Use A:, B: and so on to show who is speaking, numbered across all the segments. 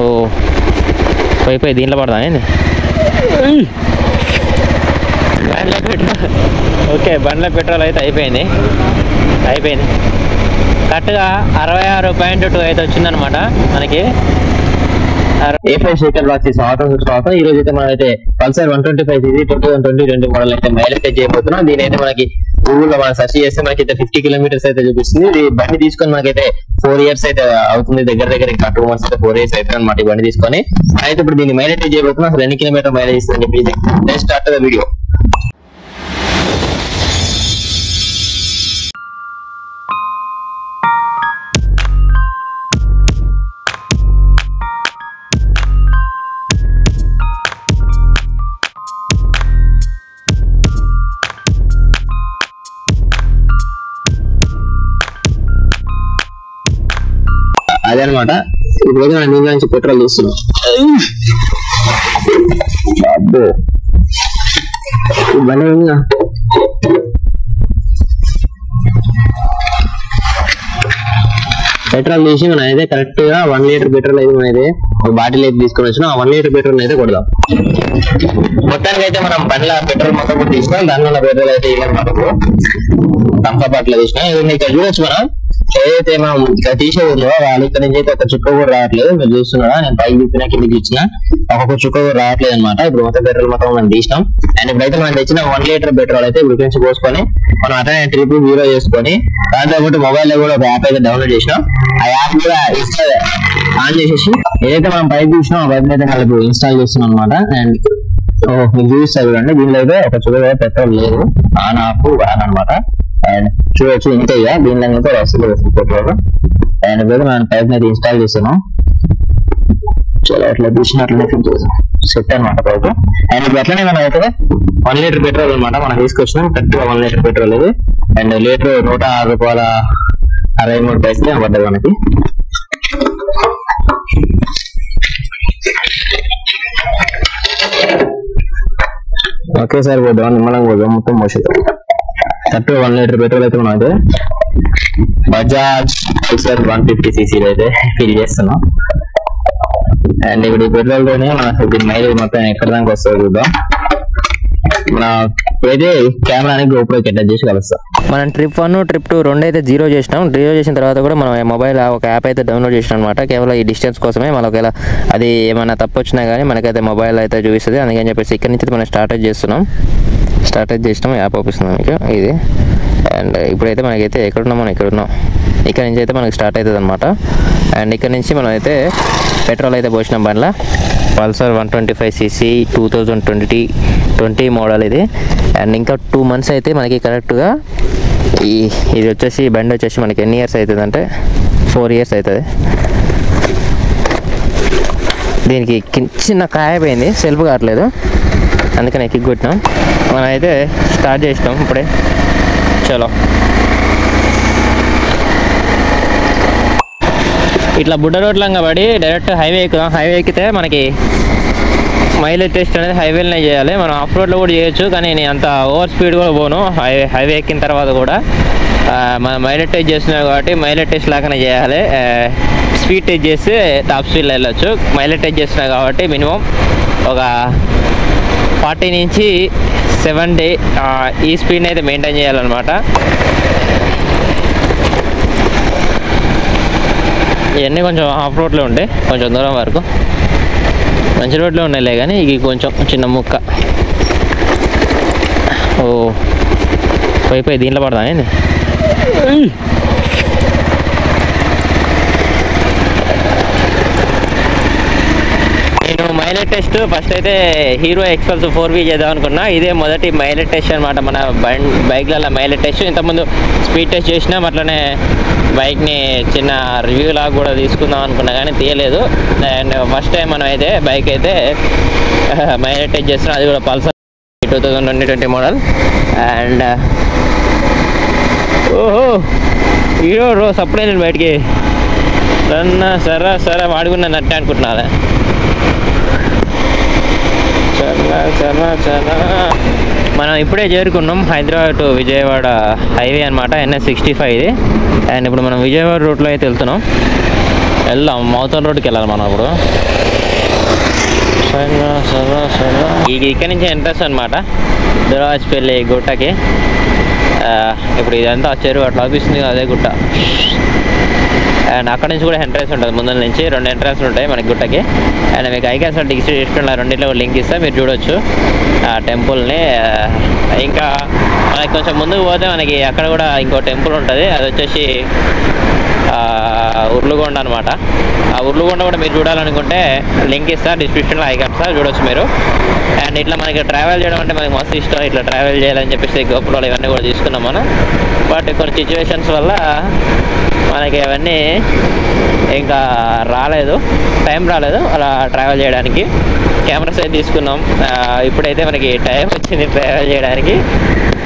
A: ఓ పోయి దీంట్లో పడదా ఏంది బండ్ల పెట్రోల్. ఓకే బండ్ల పెట్రోల్ అయితే అయిపోయింది కరెక్ట్గా 66.2 అయితే వచ్చిందనమాట మనకి. A5 షేకర్ లాక్సీ స్వాగతం. ఈ రోజు అయితే మనం అయితే పల్సర్ 125 2022 మోడల్ అయితే మైలేజ్ చేయబోతున్నాం. దీని అయితే మనకి గూగుల్ లో మనం సెర్చ్ చేస్తే మనకి అయితే 50 కిలోమీటర్స్ అయితే చూపిస్తుంది. ఇది బండి తీసుకొని మనకైతే 4 years అయితే అవుతుంది. దగ్గర ఇంకా 2 months అయితే 4 years అయితే అనమాట ఈ బండి తీసుకొని. అయితే ఇప్పుడు దీన్ని మైలేజ్ చేయబోతున్నాం. అసలు ఎన్ని కిలోమీటర్ మైలేజ్ ఇస్తుంది please let's start the video. అదే అనమాట ఇప్పుడైతే మనం దీని నుంచి పెట్రోల్ తీస్తున్నాం. పెట్రోల్ తీసి మనం అయితే కరెక్ట్ గా 1 లీటర్ పెట్రోల్ అయితే మనం అయితే ఒక బాటిల్ అయితే తీసుకొని వచ్చినాం. ఆ 1 లీటర్ పెట్రోల్ అయితే కొడదాం. మొత్తానికి అయితే మనం బండ్ల పెట్రోల్ మొత్తం కూడా తీసుకున్నాం. దానివల్ల పెట్రోల్ అయితే థమ్స్ అప్ బాటిల్ తీసినాం. ఇక్కడ చూడొచ్చు మనం ఏదైతే మనం ఇక్కడ తీసేదో వాళ్ళు ఇక్కడ నుంచి అయితే ఒక చుక్క కూడా రావట్లేదు. మీరు చూస్తున్నారా నేను పైకి తిప్పినా కిందకి ఇచ్చిన ఒక్కొక్క చుక్క కూడా రావట్లేదు అనమాట. ఇప్పుడు మొత్తం పెట్రోల్ మొత్తం మనం తీసినాం. అండ్ ఇప్పుడైతే మనం తెచ్చిన 1 లీటర్ పెట్రోల్ అయితే ఇప్పుడు నుంచి పోసుకొని మనం అట్లనే 000 చేసుకొని దాంతో పాటు మొబైల్ లో కూడా ఒక యాప్ అయితే డౌన్లోడ్ చేసినాం. ఆ యాప్ కూడా ఆన్ చేసేసి ఏదైతే మనం పైకి తీసినాం ఆ పైప్ అయితే మళ్ళీ ఇన్స్టాల్ చేస్తున్నాం అనమాట. అండ్ మీకు చూపిస్తా చూడండి దీనిలో అయితే ఒక చుక్క పెట్రోల్ లేదు. ఆన్ ఆఫ్ ఆన్ అనమాట. అండ్ చూడొచ్చు ఇంతే దీనిలో అయితే వస్తుంది పెట్రోల్. అండ్ ఇప్పుడు మనం పైప్ అయితే ఇన్స్టాల్ చేస్తున్నాం. చాలా అట్లా తీసినట్లనే ఫిల్ చేసాం సెట్ అనమాట పైప్. అండ్ ఇప్పుడు అట్లనే మనం అయితే 1 లీటర్ పెట్రోల్ అనమాట మనం తీసుకొచ్చినాం. కరెక్ట్ గా 1 లీటర్ పెట్రోల్ ఇది. అండ్ లీటర్ ₹106.63 పడ్డది మనకి. ఒకేసారి పోదాం నిమ్మలంగా పోదాం మొత్తం మోసేది. కరెక్ట్ 1 లీటర్ పెట్రోల్ అయితే మనం అయితే బజాజ్ పల్సర్ 150cc అయితే ఫిల్ చేస్తున్నాం. అండ్ ఇప్పుడు ఈ పెట్రోల్ తోనే మనకు దీని మైలేజ్ మొత్తం ఎక్కడ దాకా వస్తుందో చూద్దాం. మన అయితే కెమెరాని గోప్రోకి అటాచ్ చేసి కలుస్తాం. మనం ట్రిప్ 1 ట్రిప్ 2 రెండు అయితే జీరో చేసినాం. జీరో చేసిన తర్వాత కూడా మనం మొబైల్ ఒక యాప్ అయితే డౌన్లోడ్ చేసినాం అనమాట. కేవలం ఈ డిస్టెన్స్ కోసమే. మనం ఒకవేళ అది ఏమైనా తప్పు వచ్చినా కానీ మనకైతే మొబైల్ అయితే చూపిస్తుంది. అందుకని చెప్పేసి ఇక్కడ నుంచి మనం స్టార్ట్ చేసినాం. యాప్ చూపిస్తున్నాం మీకు ఇది. అండ్ ఇప్పుడైతే మనకైతే ఎక్కడున్నాం మనం ఇక్కడ నుంచి అయితే మనకి స్టార్ట్ అవుతుంది అనమాట. అండ్ ఇక్కడ నుంచి మనం అయితే పెట్రోల్ అయితే పోసినాం బండ్ల పల్సర్ 125cc 2020 మోడల్ ఇది. అండ్ ఇంకా 2 months అయితే మనకి కరెక్ట్గా ఇది వచ్చేసి బండి వచ్చేసి మనకి ఎన్ని ఇయర్స్ అవుతుంది అంటే 4 years అవుతుంది. దీనికి చిన్న కాయ పోయింది సెల్ఫ్ కావట్లేదు అందుకని ఎక్కి కొట్టినాం. మనం అయితే స్టార్ట్ చేసినాం ఇప్పుడే. చలో ఇట్లా బుడ్డ రోడ్లంగా పడి డైరెక్ట్ హైవే ఎక్కుదాం. హైవే ఎక్కితే మనకి మైలేజ్ టెస్ట్ అనేది హైవేలోనే చేయాలి. మనం ఆఫ్ రోడ్లో కూడా చేయొచ్చు కానీ నేను అంత ఓవర్ స్పీడ్ కూడా పోను. హైవే ఎక్కిన తర్వాత కూడా మనం మైలేజ్ టెస్ట్ చేస్తున్నాం కాబట్టి మైలేజ్ టెస్ట్ లాగానే చేయాలి. స్పీడ్ టెస్ట్ చేస్తే టాప్ స్పీడ్లో వెళ్ళొచ్చు. మైలేజ్ టెస్ట్ చేస్తున్నాం కాబట్టి మినిమం ఒక 40 నుంచి 70 ఈ స్పీడ్ని అయితే మెయింటైన్ చేయాలన్నమాట. ఇవన్నీ కొంచెం ఆఫ్ రోడ్లో ఉంటాయి. కొంచెం దూరం వరకు మంచి రోడ్లో ఉన్నాయిలే కానీ ఇది కొంచెం చిన్న ముక్క. ఓ పోయి దీంట్లో పడదా ఏంది నేను మైలేజ్ టెస్ట్ ఫస్ట్ అయితే హీరో ఎక్స్పల్స్ 4V చేద్దాం అనుకున్నా. ఇదే మొదటి మైలేజ్ టెస్ట్ అనమాట మన బైక్లలో మైలేజ్ టెస్ట్. ఇంతకుముందు స్పీడ్ టెస్ట్ చేసినాం అట్లనే బైక్ని చిన్న రివ్యూ లాగా కూడా తీసుకుందాం అనుకున్నా కానీ తీయలేదు. అండ్ ఫస్ట్ టైం మనం అయితే బైక్ అయితే మైలేజ్ టెస్ట్ చేస్తున్నాం. అది కూడా పల్సర్ 2020 మోడల్. అండ్ ఓహో హీరో రోజు అప్పుడే నేను బయటికి సరే వాడుకున్నా నట్టే అనుకుంటున్నా. మనం ఇప్పుడే చేరుకున్నాం హైదరాబాద్ టు విజయవాడ హైవే అనమాట. NS65 ఇది. అండ్ ఇప్పుడు మనం విజయవాడ రూట్లో అయితే వెళ్తున్నాం. వెళ్దాం. మౌతన్ రోడ్కి వెళ్ళాలి మనం ఇప్పుడు. ఇక్కడ నుంచి ఎంట్రెన్స్ అనమాట దుర్వాజ్పల్లి గుట్టకి. ఇప్పుడు ఇదంతా చెరువు అట్లా అనిపిస్తుంది, అదే గుట్ట. అండ్ అక్కడ నుంచి కూడా ఎంట్రెన్స్ ఉంటుంది, ముందు నుంచి 2 ఎంట్రెన్స్లు ఉంటాయి మనకి గుట్టకి. అండ్ మీకు ఐకాన్స్ డిస్క్రిప్షన్లో రెండింటిలో లింక్ ఇస్తే మీరు చూడొచ్చు ఆ టెంపుల్ని. ఇంకా మనకి కొంచెం ముందుకు పోతే మనకి అక్కడ కూడా ఇంకో టెంపుల్ ఉంటుంది, అది వచ్చేసి ఉర్లుగొండ అనమాట. ఆ ఉర్లుగొండ కూడా మీరు చూడాలనుకుంటే లింక్ ఇస్తా డిస్క్రిప్షన్లో, ఐకాన్స్ చూడొచ్చు మీరు. అండ్ ఇట్లా మనకి ట్రావెల్ చేయడం అంటే మనకి మస్తు ఇష్టం, ఇట్లా ట్రావెల్ చేయాలని చెప్పేసి గోపురాలు ఇవన్నీ కూడా తీసుకున్నాం మనం. బట్ కొన్ని సిచ్యువేషన్స్ వల్ల మనకి అవన్నీ ఇంకా రాలేదు, టైం రాలేదు అలా ట్రావెల్ చేయడానికి. కెమెరాస్ అయితే తీసుకున్నాం, ఇప్పుడైతే మనకి టైం వచ్చింది ట్రావెల్ చేయడానికి.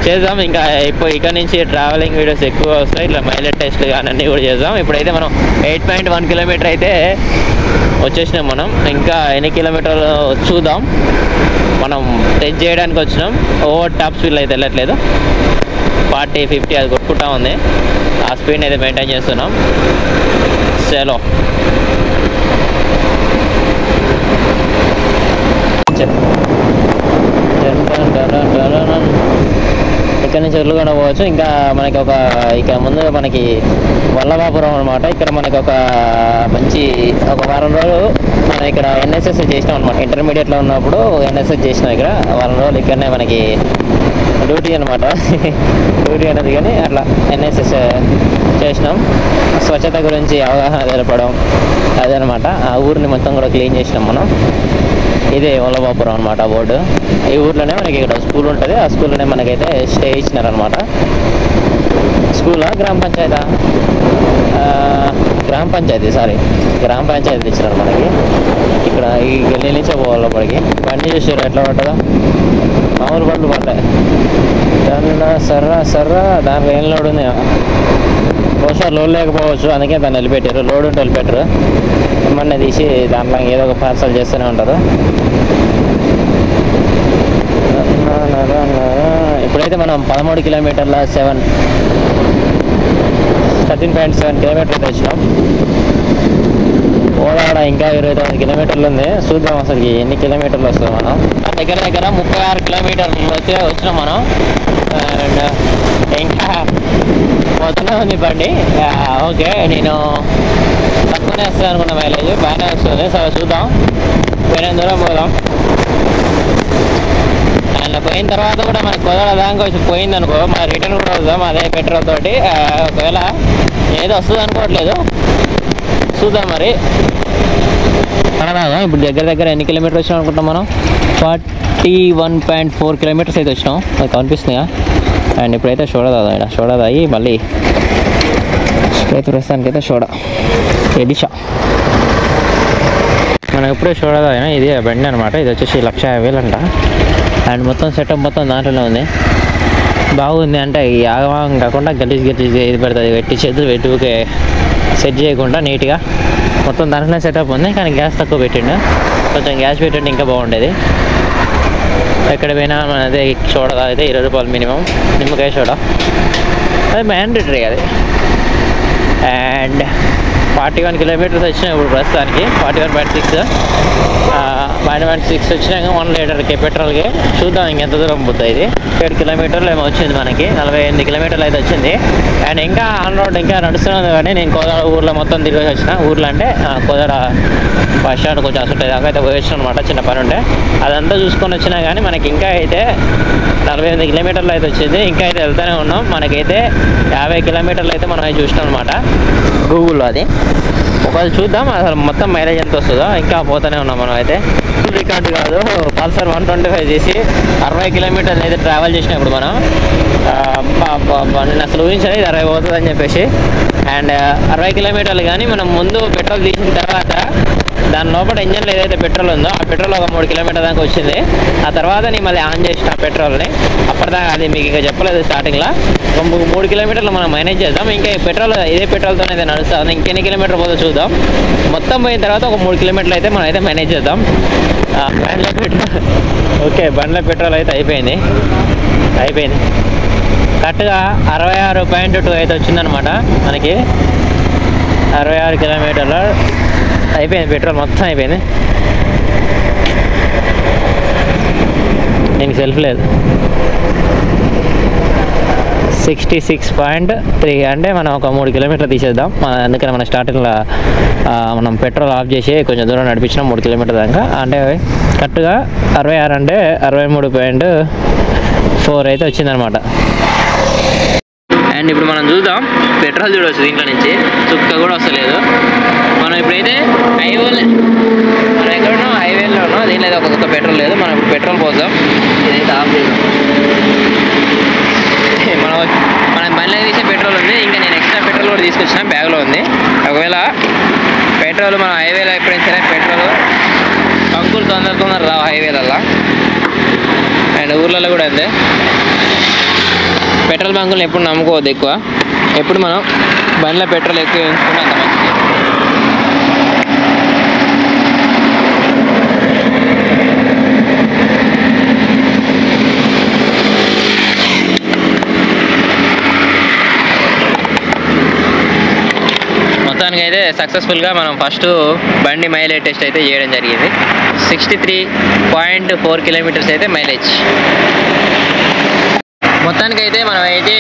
A: చేద్దాం ఇంకా. ఇప్పుడు ఇక్కడ నుంచి ట్రావెలింగ్ వీడియోస్ ఎక్కువ వస్తాయి, ఇట్లా మైలేజ్ టెస్ట్లు కానీ అన్నీ కూడా చేద్దాం. ఇప్పుడైతే మనం 8.1 కిలోమీటర్ అయితే వచ్చేసినాం మనం. ఇంకా ఎన్ని కిలోమీటర్లు చూద్దాం. మనం టెస్ట్ చేయడానికి వచ్చినాం. ఓవర్ టాప్ స్పీడ్ అయితే వెళ్ళట్లేదు, 40, 50 అది కొట్టుకుంటా ఉంది. ఆ స్పీడ్ని అయితే మెయింటైన్ చేస్తున్నాం. చలో ఇక్కడ నుంచి ఉర్లుగొండ పోవచ్చు. ఇంకా మనకి ఇక్కడ ముందు మనకి వల్లభాపురం అనమాట. ఇక్కడ మనకి ఒక వారం రోజులు మనం ఇక్కడ ఎన్ఎస్ఎస్ చేసినాం అనమాట. ఇంటర్మీడియట్లో ఉన్నప్పుడు ఎన్ఎస్ఎస్ చేసినాం. ఇక్కడ వారం రోజులు ఇక్కడనే మనకి డ్యూటీ అనమాట. డ్యూటీ అనేది కానీ అట్లా ఎన్ఎస్ఎస్ చేసినాం. స్వచ్ఛత గురించి అవగాహన తెలపడం అదనమాట. ఆ ఊరిని మొత్తం కూడా క్లీన్ చేసినాం మనం. ఇదే వల్లభాపురం అనమాట బోర్డు. ఈ ఊర్లోనే మనకి ఇక్కడ స్కూల్ ఉంటుంది, ఆ స్కూల్లోనే మనకైతే స్టే ఇచ్చినారనమాట. స్కూలా గ్రామ పంచాయతా? గ్రామ పంచాయతీ ఇచ్చినారు మనకి. ఇక్కడ ఈ గల్లీ నుంచే పోవాలి లోపలికి. బండి చూసారు ఎట్లా పడ్డదా, మామూలు బండ్లు పడ్డాయి. దానిలో సర్రా దాంట్లో ఏం లోడ్ ఉంది, బహుశా లోడ్ లేకపోవచ్చు, అందుకే దాన్ని వెళ్ళిపెట్టారు. లోడ్ ఉంటే వెళ్ళిపెట్టరు, ఏమన్నా తీసి దాంట్లో ఏదో ఒక పార్సల్ చేస్తూనే ఉంటారు. ఇప్పుడైతే మనం 13 కిలోమీటర్ల 13.7 కిలోమీటర్లు వచ్చినాం. కోదాడ ఇంకా 29 కిలోమీటర్లు ఉంది. చూద్దాం అసలు ఎన్ని కిలోమీటర్లు వస్తాం మనం. దగ్గర 36 కిలోమీటర్లు వచ్చినాం మనం. అండ్ ఇంకా పోతూనే ఉంది బండి. ఓకే, నేను తక్కువనే వస్తుంది అనుకున్న మైలేజ్, బాగానే వస్తుంది. సరే చూద్దాం, పోయిన దూరం పోదాం. అండ్ పోయిన తర్వాత కూడా మనకి కోదాడ దాకా వచ్చి పోయింది అనుకో, మన రిటర్న్ కూడా వద్దాం అదే పెట్రోల్ తోటి. ఒకవేళ ఏదో వస్తుంది అనుకోవట్లేదు, చూద్దాం మరి. అనగా ఇప్పుడు దగ్గర ఎన్ని కిలోమీటర్లు వచ్చినాం అనుకుంటాం మనం? 41.4 కిలోమీటర్స్ అయితే వచ్చినాం. అది కనిపిస్తున్నాయా? అండ్ ఇప్పుడైతే చూడదాయి మళ్ళీ ఇప్పుడైతే ప్రస్తుతానికి అయితే ఎడిషా మనం ఇప్పుడే చూడదాయినా. ఇది బండి అనమాట. ఇది వచ్చేసి 1,50,000 అంట. అండ్ మొత్తం సెటప్ మొత్తం దాంట్లోనే ఉంది. బాగుంది అంటే ఆగమాగం కాకుండా గలీజ్ ఇది పెడుతుంది, వెట్టి చేతులు వెట్టుకే సెట్ చేయకుండా నీట్గా మొత్తం దాంట్లోనే సెటప్ ఉంది. కానీ గ్యాస్ తక్కువ పెట్టిండు, కొంచెం గ్యాస్ పెట్టండి ఇంకా బాగుండేది. ఎక్కడ పోయినా మనదే సోడా అయితే 20 రూపాయలు మినిమం, నిమ్మకాయ సోడా అది మ్యాండేటరీ అది. అండ్ 41 కిలోమీటర్స్ వచ్చినాయి ఇప్పుడు ప్రస్తుతానికి. 41.6 వచ్చినాక 1 లీటర్కి పెట్రోల్కి. చూద్దాం ఇంకెంత దూరం పోతుంది. ఇది 7 కిలోమీటర్లు ఏమో వచ్చింది మనకి, 48 కిలోమీటర్లు అయితే వచ్చింది. అండ్ ఇంకా ఆన్ రోడ్ ఇంకా నడుస్తున్నది. కానీ నేను కోదాడ ఊర్లో మొత్తం తిరిగి వచ్చిన. ఊర్లో అంటే కోదాడ బస్ స్టాండ్ కొంచెం అసలు దాకా అయితే పోయి వచ్చిన అనమాట, చిన్న పని ఉంటే అదంతా చూసుకొని వచ్చినా. కానీ మనకి ఇంకా అయితే 48 కిలోమీటర్లు అయితే వచ్చింది. ఇంకా అయితే వెళ్తూనే ఉన్నాం. మనకైతే 50 కిలోమీటర్లు అయితే మనం చూసినాం అనమాట గూగుల్లో. అది ఒకవేళ చూద్దాం అసలు మొత్తం మైలేజ్ ఎంత వస్తుందో. ఇంకా పోతూనే ఉన్నాం మనం అయితే. రికార్డు కాదు, పల్సర్ 125 చేసి 60 కిలోమీటర్లు అయితే ట్రావెల్ చేసినప్పుడు మనం నేను అసలు ఊహించలేదు ఇది 60 పోతుంది అని చెప్పేసి. అండ్ 60 కిలోమీటర్లు కానీ మనం ముందు పెట్రోల్ తీసిన తర్వాత దాని లోపల ఇంజన్లో ఏదైతే పెట్రోల్ ఉందో ఆ పెట్రోల్ ఒక 3 కిలోమీటర్ దాకా వచ్చింది. ఆ తర్వాత నేను మళ్ళీ ఆన్ చేసిన పెట్రోల్ని. అప్పటిదాకా అది మీకు ఇంకా చెప్పలేదు స్టార్టింగ్లో. ఒక 3 కిలోమీటర్లు మనం మేనేజ్ చేద్దాం. ఇంకా పెట్రోల్ ఇదే పెట్రోల్తో అయితే నడుస్తుంది. ఇంకెన్ని కిలోమీటర్ పోతే చూద్దాం. మొత్తం పోయిన తర్వాత ఒక 3 కిలోమీటర్లు అయితే మనం అయితే మేనేజ్ చేద్దాం. బండ్ల పెట్రోల్ ఓకే, బండ్ల పెట్రోల్ అయితే అయిపోయింది. కరెక్ట్గా 66.2 అయితే వచ్చిందనమాట మనకి. 66 కిలోమీటర్లు అయిపోయింది, పెట్రోల్ మొత్తం అయిపోయింది. దీనికి సెల్ఫ్ లేదు. 66.3 అంటే మనం ఒక 3 కిలోమీటర్లు తీసేద్దాం. అందుకని మన స్టార్టింగ్లో మనం పెట్రోల్ ఆఫ్ చేసి కొంచెం దూరం నడిపించినాం 3 కిలోమీటర్ దాకా. అంటే కరెక్ట్గా 66 అంటే 63.4 అయితే వచ్చిందనమాట. అండ్ ఇప్పుడు మనం చూద్దాం, పెట్రోల్ చూడవచ్చు దీంట్లో నుంచి చుక్క కూడా వస్తలేదు. మనం ఇప్పుడైతే మనం ఎక్కడున్నాం, హైవేలో ఉన్నాం. దీంట్లో అయితే ఒక్కొక్క పెట్రోల్ లేదు. మనం ఇప్పుడు పెట్రోల్ పోద్దాం. ఇదైతే ఆఫ్ చేద్దాం. మన బండిలో తీసే పెట్రోల్ ఉంది. ఇంకా నేను ఎక్స్ట్రా పెట్రోల్ కూడా తీసుకొచ్చిన, బ్యాగ్లో ఉంది. ఒకవేళ పెట్రోల్ మనం హైవేలో ఎప్పుడైనా సరే పెట్రోల్ బంకులు తొందర రావు హైవేలల్లో, అండ్ ఊర్లలో కూడా అంతే. పెట్రోల్ బంకులను ఎప్పుడు నమ్ముకోవద్దు ఎక్కువ. ఎప్పుడు మనం బండిలో పెట్రోల్ ఎక్కువ వేసుకుంటే అంత మంచిది. మొత్తానికి అయితే సక్సెస్ఫుల్గా మనం ఫస్ట్ బండి మైలేజ్ టెస్ట్ అయితే చేయడం జరిగింది. 63.4 కిలోమీటర్స్ అయితే మైలేజ్. మొత్తానికైతే మనం అయితే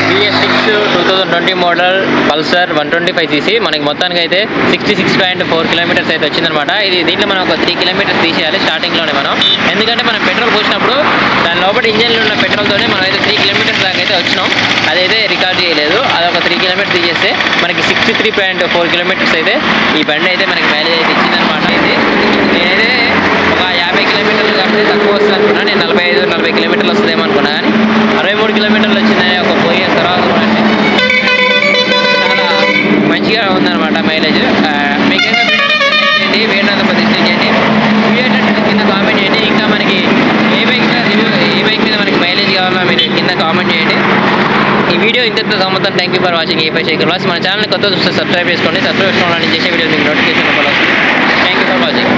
A: BS6 2020 మోడల్ పల్సర్ 125cc మనకి మొత్తానికైతే 66.4 కిలోమీటర్స్ అయితే వచ్చిందనమాట. దీంట్లో మనం ఒక 3 కిలోమీటర్స్ తీసేయాలి స్టార్టింగ్లోనే మనం. ఎందుకంటే మనం పెట్రోల్ పోసినప్పుడు దాని లోపల ఇంజన్లో ఉన్న పెట్రోల్తోనే మనం అయితే 3 కిలోమీటర్స్ దాకా అయితే వచ్చినాం. అదైతే రికార్డ్ చేయలేదు. అదొక 3 కిలోమీటర్స్ తీసేస్తే మనకి 63.4 కిలోమీటర్స్ అయితే ఈ బండి అయితే మనకి మైలేజ్ అయితే ఇచ్చిందనమాట. అయితే నేనైతే ఒక 50 కిలోమీటర్లు కాబట్టి తక్కువ వస్తుంది అనుకున్నా. నేను 45-40 కిలోమీటర్లు వస్తుందేమో అనుకున్నా, కానీ 63 కిలోమీటర్లు వచ్చిందని ఒక 4 years తర్వాత అంటే చాలా మంచిగా ఉందన్నమాట మైలేజ్. మీకైతే చేయండి, వేడినంత ప్రతిష్ఠ చేయండి. వీడియో కింద కామెంట్ చేయండి. ఇంకా మనకి ఏ బైక్ మీద మనకి మైలేజ్ కావాలో మీరు కింద కామెంట్ చేయండి. ఈ వీడియో ఇంతతో సమాప్తం. థ్యాంక్ యూ ఫర్ వాచింగ్ ఏపై శేఖర్ వ్లాగ్స్. మన ఛానల్ని కొత్త చూస్తే సబ్స్క్రైబ్ చేసుకోండి. సబ్స్క్రైబ్ చేసుకోవడం నేను చేసే వీడియో మీకు నోటిఫికేషన్ వస్తుంది. Thank you for watching.